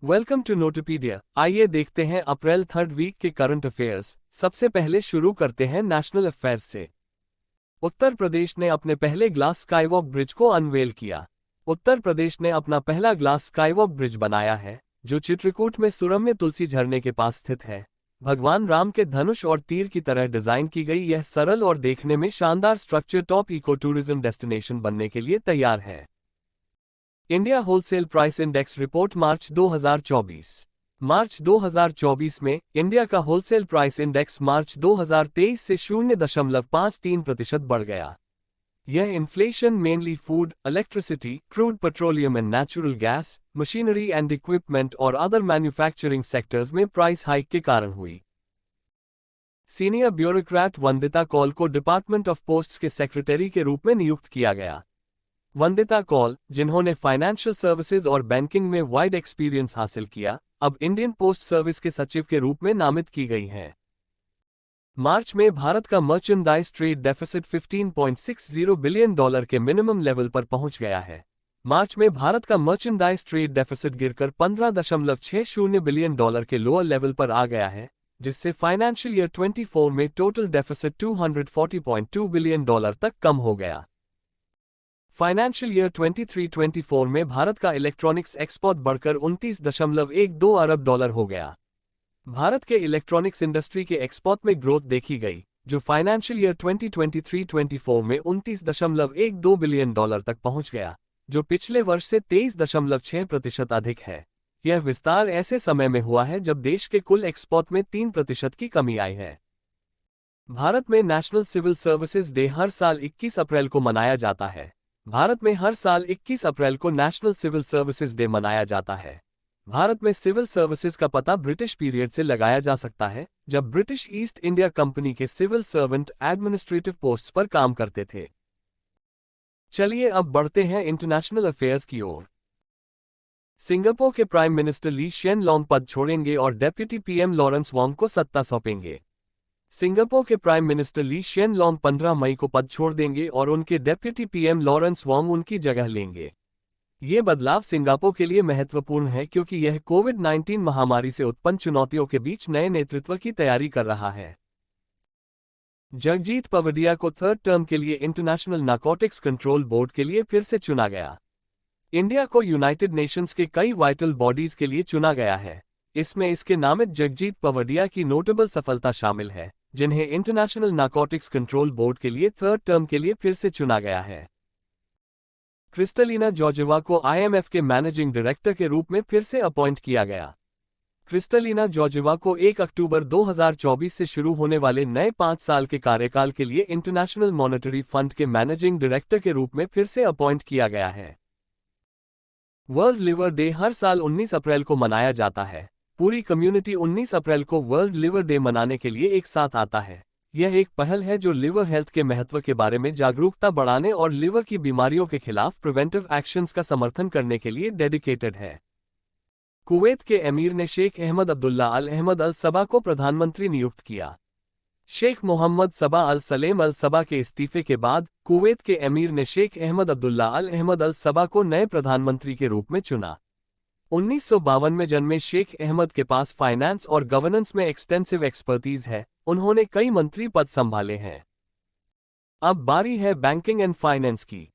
Welcome to नोटपीडिया। आइए देखते हैं अप्रैल थर्ड वीक के करंट अफेयर्स। सबसे पहले शुरू करते हैं नेशनल अफेयर्स से। उत्तर प्रदेश ने अपने पहले ग्लास स्काईवॉक ब्रिज को अनवेल किया। उत्तर प्रदेश ने अपना पहला ग्लास स्काईवॉक ब्रिज बनाया है, जो चित्रकूट में सुरम्य तुलसी झरने के पास स्थित है। भगवान राम के धनुष और तीर की तरह डिजाइन की गई यह सरल और देखने में शानदार structure top eco tourism destination बनने के लिए तैयार है। India wholesale price index report March 2024। March 2024 में इंडिया का होलसेल प्राइस इंडेक्स मार्च 2023 से 0.53% बढ़ गया। यह inflation mainly food, electricity, crude petroleum and natural gas, machinery and equipment और अदर मैन्युफैक्चरिंग सेक्टर्स में प्राइस हाइक के कारण हुई। सीनियर ब्यूरोक्रेट वंदिता कौल को डिपार्टमेंट ऑफ पोस्ट्स के सेक्रेटरी के रूप में नियुक्त किया गया। वंदिता कौल, जिन्होंने फाइनेंशियल सर्विसेज और बैंकिंग में वाइड एक्सपीरियंस हासिल किया, अब इंडियन पोस्ट सर्विस के सचिव के रूप में नामित की गई हैं। मार्च में भारत का मर्चेंडाइज ट्रेड डेफिसिट $15.60 बिलियन के मिनिमम लेवल पर पहुंच गया है। मार्च में भारत का मर्चेंडाइज ट्रेड डेफिसिट गिरकर $15.60 बिलियन के लोअर लेवल पर आ गया है, जिससे फाइनेंशियल ईयर 24 में टोटल डेफिसिट $240.2 बिलियन तक कम हो गया। फाइनेंशियल ईयर 23-24 में भारत का इलेक्ट्रॉनिक्स एक्सपोर्ट बढ़कर $29.12 अरब हो गया। भारत के इलेक्ट्रॉनिक्स इंडस्ट्री के एक्सपोर्ट में ग्रोथ देखी गई, जो फाइनेंशियल ईयर 2023-24 में $29.12 बिलियन तक पहुंच गया, जो पिछले वर्ष से 23.6% अधिक है। यह विस्तार ऐसे समय में हुआ है जब देश के कुल एक्सपोर्ट में 3% की कमी आई है। भारत में नेशनल सिविल सर्विसेज डे हर साल 21 अप्रैल को मनाया जाता है। भारत में हर साल 21 अप्रैल को नेशनल सिविल सर्विसेज डे मनाया जाता है। भारत में सिविल सर्विसेज का पता ब्रिटिश पीरियड से लगाया जा सकता है, जब ब्रिटिश ईस्ट इंडिया कंपनी के सिविल सर्वेंट एडमिनिस्ट्रेटिव पोस्ट्स पर काम करते थे। चलिए अब बढ़ते हैं इंटरनेशनल अफेयर्स की ओर। सिंगापुर के प्राइम मिनिस्टर ली शेन लॉन्ग पद छोड़ेंगे और डेप्यूटी पीएम लॉरेंस वोंग को सत्ता सौंपेंगे। सिंगापुर के प्राइम मिनिस्टर ली शेन लॉन्ग 15 मई को पद छोड़ देंगे और उनके डेप्यूटी पीएम लॉरेंस वोंग उनकी जगह लेंगे। ये बदलाव सिंगापुर के लिए महत्वपूर्ण है क्योंकि यह कोविड-19 महामारी से उत्पन्न चुनौतियों के बीच नए नेतृत्व की तैयारी कर रहा है। जगजीत पवडिया को थर्ड टर्म के लिए इंटरनेशनल नारकोटिक्स कंट्रोल बोर्ड के लिए फिर से चुना गया। इंडिया को यूनाइटेड नेशंस के कई वाइटल बॉडीज के लिए चुना गया है। इसमें इसके नामित जगजीत पवडिया की नोटेबल सफलता शामिल है, जिन्हें इंटरनेशनल नारकोटिक्स कंट्रोल बोर्ड के लिए थर्ड टर्म के लिए फिर से चुना गया है। क्रिस्टलिना जॉर्जेवा को आईएमएफ के मैनेजिंग डायरेक्टर के रूप में फिर से अपॉइंट किया गया। क्रिस्टलिना जॉर्जेवा को 1 अक्टूबर 2024 से शुरू होने वाले नए 5 साल के कार्यकाल के लिए इंटरनेशनल मॉनेटरी फंड के मैनेजिंग डायरेक्टर के रूप में फिर से अपॉइंट किया गया है। वर्ल्ड लिवर डे हर साल 19 अप्रैल को मनाया जाता है। पूरी कम्युनिटी 19 अप्रैल को वर्ल्ड लिवर डे मनाने के लिए एक साथ आता है। यह एक पहल है जो लिवर हेल्थ के महत्व के बारे में जागरूकता बढ़ाने और लिवर की बीमारियों के खिलाफ प्रिवेंटिव एक्शंस का समर्थन करने के लिए डेडिकेटेड है। कुवैत के एमीर ने शेख अहमद अब्दुल्ला अल अहमद अल सबा को प्रधानमंत्री नियुक्त किया। शेख मोहम्मद सबा अल सलेम अल सबा के इस्तीफे के बाद कुवैत के एमीर ने शेख अहमद अब्दुल्ला अल अहमद अल सबा को नए प्रधानमंत्री के रूप में चुना। 1952 में जन्मे शेख अहमद के पास फाइनेंस और गवर्नेंस में एक्सटेंसिव एक्सपर्टीज है। उन्होंने कई मंत्री पद संभाले हैं। अब बारी है बैंकिंग एंड फाइनेंस की।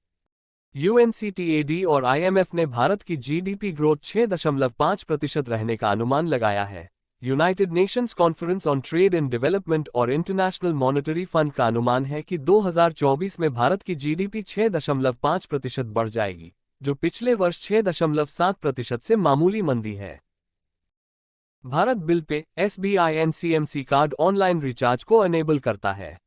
यूएनसीटीएडी और आईएमएफ ने भारत की जीडीपी ग्रोथ 6.5% रहने का अनुमान लगाया है। United Nations conference on trade and development और इंटरनेशनल मॉनेटरी फंड का अनुमान है कि 2024 में भारत की जीडीपी 6.5% बढ़ जाएगी, जो पिछले वर्ष 6.7% से मामूली मंदी है। Bharat bill pay SBI NCMC card online recharge को अनेबल करता है।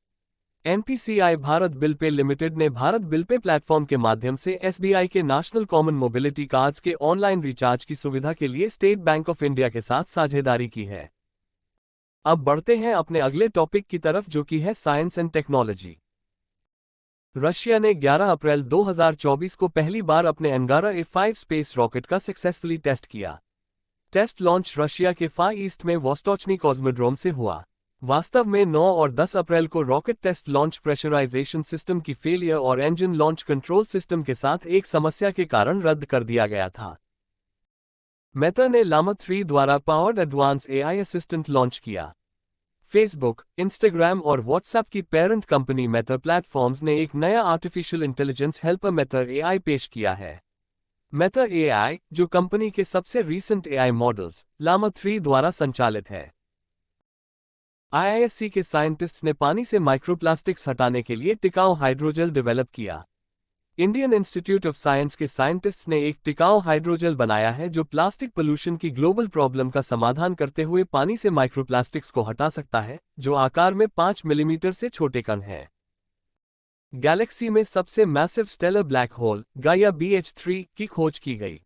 NPCI Bharat bill pay limited ने भारत बिल पे प्लेटफॉर्म के माध्यम से एसबीआई के नेशनल कॉमन मोबिलिटी कार्ड्स के ऑनलाइन रिचार्ज की सुविधा के लिए स्टेट बैंक ऑफ इंडिया के साथ साझेदारी की है। अब बढ़ते हैं अपने अगले टॉपिक की तरफ, जो कि है साइंस एंड टेक्नोलॉजी। रशिया ने 11 अप्रैल 2024 को पहली बार अपने अंगारा A5 स्पेस रॉकेट का सक्सेसफुली टेस्ट किया। टेस्ट लॉन्च रशिया के फार ईस्ट में वोस्टोचनी कॉस्मोड्रोम से हुआ। वास्तव में 9 और 10 अप्रैल को rocket test launch pressurisation system की फेलियर और इंजन लॉन्च कंट्रोल सिस्टम के साथ एक समस्या के कारण रद्द कर दिया गया था। मेटा ने लामा 3 द्वारा powered advance AI assistant launch किया। फेसबुक, इंस्टाग्राम और व्हाट्सएप की पेरेंट कंपनी मेटा प्लेटफॉर्म्स ने एक नया artificial intelligence helper Meta AI पेश किया है। मेटा एआई, जो कंपनी के सबसे रीसेंट एआई मॉडल्स लामा 3 द्वारा संचालित है। आईआईएससी के साइंटिस्ट्स ने पानी से माइक्रोप्लास्टिक्स हटाने के लिए टिकाऊ हाइड्रोजेल डेवलप किया। इंडियन इंस्टीट्यूट ऑफ साइंस के साइंटिस्ट्स ने एक टिकाऊ हाइड्रोजेल बनाया है जो प्लास्टिक पोल्यूशन की ग्लोबल प्रॉब्लम का समाधान करते हुए पानी से माइक्रोप्लास्टिक्स को हटा सकता है, जो आकार में 5 मिलीमीटर से छोटे कण हैं। गैलेक्सी में सबसे massive stellar black hole Gaia BH3 की खोज की गई।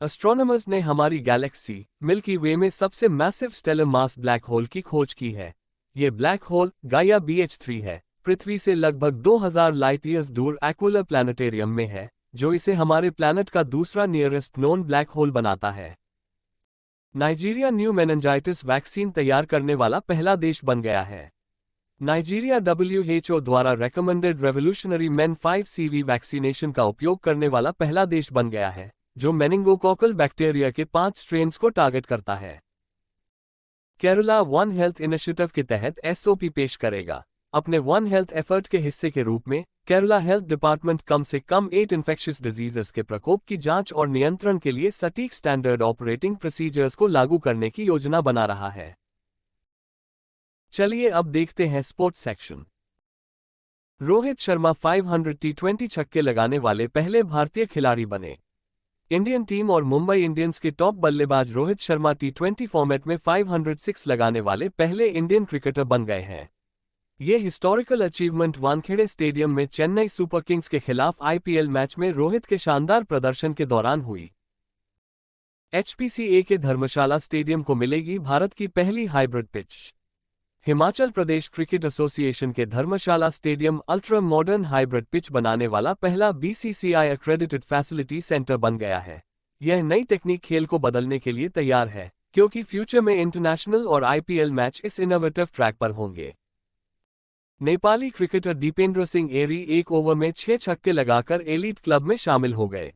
एस्ट्रोनॉमर्स ने हमारी गैलेक्सी मिल्की वे में सबसे massive stellar mass black hole की खोज की है। ये ब्लैक होल गाइया BH3 है, पृथ्वी से लगभग 2000 लाइट ईयर्स दूर एक्विलर प्लानिटेरियम में है, जो इसे हमारे प्लैनेट का दूसरा नियरेस्ट नोन ब्लैक होल बनाता है। नाइजीरिया न्यू मेनिंजाइटिस वैक्सीन तैयार करने वाला पहला देश बन गया है। नाइजीरिया WHO द्वारा recommended revolutionary main 5CV vaccination का उपयोग करने वाला पहला देश बन गया है, जो मेनिंगोकोकल बैक्टीरिया के 5 स्ट्रेन्स को टारगेट करता है। केरला वन हेल्थ इनिशिएटिव के तहत SOP पेश करेगा। अपने वन हेल्थ एफर्ट के हिस्से के रूप में केरला हेल्थ डिपार्टमेंट कम से कम 8 इन्फेक्शियस डिजीजेस के प्रकोप की जांच और नियंत्रण के लिए सटीक स्टैंडर्ड ऑपरेटिंग प्रोसीजर्स को लागू करने की योजना बना रहा है। चलिए अब देखते हैं sports section. Rohit Sharma 500 T20 छक्के लगाने वाले पहले भारतीय खिलाड़ी बने। इंडियन टीम और मुंबई इंडियंस के टॉप बल्लेबाज रोहित शर्मा T20 फॉर्मेट में 506 लगाने वाले पहले इंडियन क्रिकेटर बन गए हैं। ये हिस्टोरिकल अचीवमेंट वानखेड़े स्टेडियम में चेन्नई सुपर किंग्स के खिलाफ IPL मैच में रोहित के शानदार प्रदर्शन के दौरान हुई। HPCA के धर्मशाला स्टेडियम को मिलेगी भारत की पहली hybrid pitch. Himachal Pradesh cricket association के Dharamshala stadium ultra modern hybrid pitch बनाने वाला पहला BCCI एक्रेडिटेड फैसिलिटी सेंटर बन गया है। यह नई टेक्निक खेल को बदलने के लिए तैयार है, क्योंकि फ्यूचर में इंटरनेशनल और IPL मैच इस इनोवेटिव ट्रैक पर होंगे। नेपाली क्रिकेटर दीपेंद्र सिंह एरी 1 ओवर में 6 छक्के लगाकर एलीट क्लब में शामिल हो गए।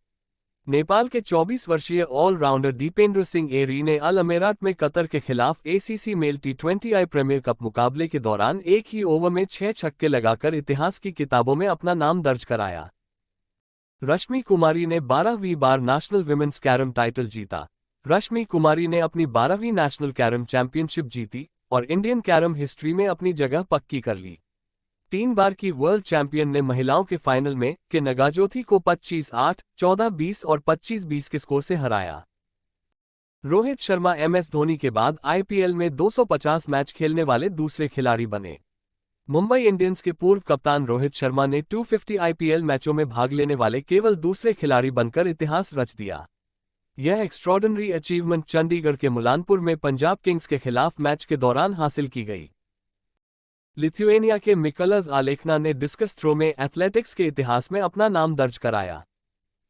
नेपाल के 24 वर्षीय ऑलराउंडर दीपेंद्र सिंह एरी ने अल अमेरात में कतर के खिलाफ ACC mail T20I premiere cup मुकाबले के दौरान एक ही ओवर में 6 छक्के लगाकर इतिहास की किताबों में अपना नाम दर्ज कराया। रश्मि कुमारी ने 12वीं बार नेशनल विमेंस कैरम टाइटल जीता। रश्मि कुमारी ने अपनी 12वीं नेशनल कैरम चैंपियनशिप जीती और इंडियन कैरम हिस्ट्री में अपनी जगह पक्की कर ली। 3 बार की वर्ल्ड चैंपियन ने महिलाओं के फाइनल में के नगाजोथी को 25-8, 14-20 और 25-20 के स्कोर से हराया। रोहित शर्मा MS धोनी के बाद IPL में 250 मैच खेलने वाले दूसरे खिलाड़ी बने। मुंबई इंडियंस के पूर्व कप्तान रोहित शर्मा ने 250 IPL मैचों में भाग लेने वाले केवल दूसरे खिलाड़ी बनकर इतिहास रच दिया। यह एक्स्ट्रॉर्डिनरी अचीवमेंट चंडीगढ़ के मुलानपुर में पंजाब किंग्स के खिलाफ मैच के दौरान हासिल की गई। लिथुएनिया के मिकलस आलेखना ने डिस्कस थ्रो में एथलेटिक्स के इतिहास में अपना नाम दर्ज कराया।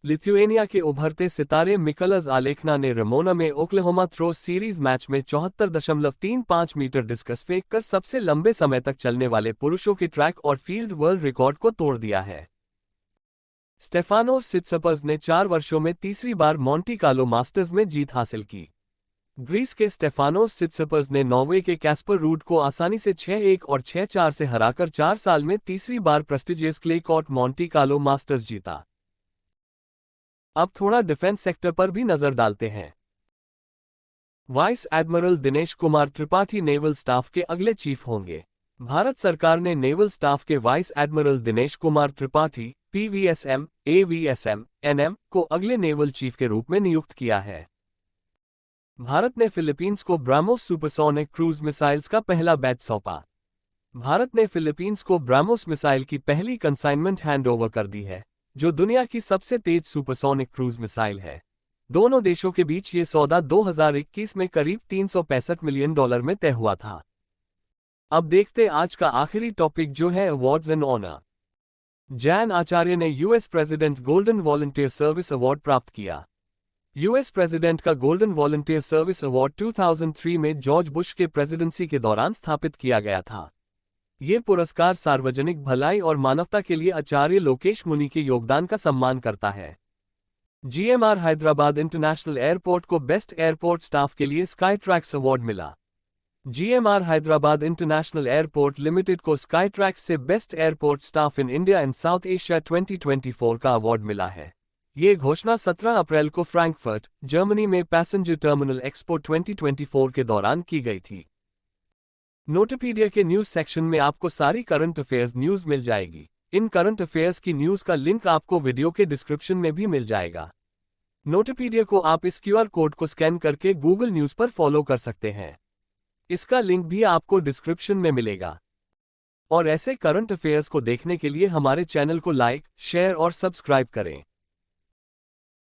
लिथुएनिया के उभरते सितारे मिकलस आलेखना ने रमोना में ओक्लाहोमा थ्रो सीरीज मैच में 74.35 मीटर डिस्कस फेंक कर सबसे लंबे समय तक चलने वाले पुरुषों के ट्रैक और फील्ड वर्ल्ड रिकॉर्ड को तोड़ दिया है। स्टेफानोस सित्सिपास ने 4 वर्षों में तीसरी बार मोंटी कार्लो मास्टर्स में जीत हासिल की। ग्रीस के स्टेफानोस सित्सिपास ने नॉर्वे के कैस्पर रूड को आसानी से 6-1 और 6-4 से हराकर 4 साल में तीसरी बार prestigious clay court Monte Carlo Masters जीता। अब थोड़ा डिफेंस सेक्टर पर भी नजर डालते हैं। Vice admiral Dinesh Kumar Tripathi naval staff के अगले चीफ होंगे। भारत सरकार ने नेवल स्टाफ के vice admiral Dinesh Kumar Tripathi PVSM, AVSM, NM को अगले नेवल चीफ के रूप में नियुक्त किया है। भारत ने फिलीपींस को ब्राह्मोस सुपरसोनिक क्रूज मिसाइल्स का पहला बैच सौंपा। भारत ने फिलीपींस को ब्राह्मोस मिसाइल की पहली कंसाइनमेंट हैंडओवर कर दी है, जो दुनिया की सबसे तेज सुपरसोनिक क्रूज मिसाइल है। दोनों देशों के बीच ये सौदा 2021 में करीब $365 मिलियन में तय हुआ था। अब देखते आज का आखिरी टॉपिक, जो है अवार्ड्स एंड ऑनर। जैन आचार्य ने US president golden volunteer service award प्राप्त किया। US प्रेसिडेंट का गोल्डन वॉलंटियर सर्विस अवार्ड 2003 में जॉर्ज बुश के प्रेसिडेंसी के दौरान स्थापित किया गया था। ये पुरस्कार सार्वजनिक भलाई और मानवता के लिए आचार्य लोकेश मुनि के योगदान का सम्मान करता है। GMR हैदराबाद इंटरनेशनल एयरपोर्ट को बेस्ट एयरपोर्ट स्टाफ के लिए स्काईट्रैक्स अवार्ड मिला। GMR Hyderabad international airport limited को स्काईट्रैक्स से best airport staff in India and south Asia 2024 का अवार्ड मिला है। ये घोषणा 17 अप्रैल को फ्रैंकफर्ट, जर्मनी में पैसेंजर टर्मिनल एक्सपो 2024 के दौरान की गई थी। नोटपीडिया के न्यूज सेक्शन में आपको सारी करंट अफेयर्स न्यूज मिल जाएगी। इन करंट अफेयर्स की न्यूज का लिंक आपको वीडियो के डिस्क्रिप्शन में भी मिल जाएगा। नोटपीडिया को आप इस QR कोड को स्कैन करके गूगल न्यूज पर फॉलो कर सकते हैं। इसका लिंक भी आपको डिस्क्रिप्शन में मिलेगा। और ऐसे करंट अफेयर्स को देखने के लिए हमारे चैनल को लाइक, शेयर और सब्सक्राइब करें।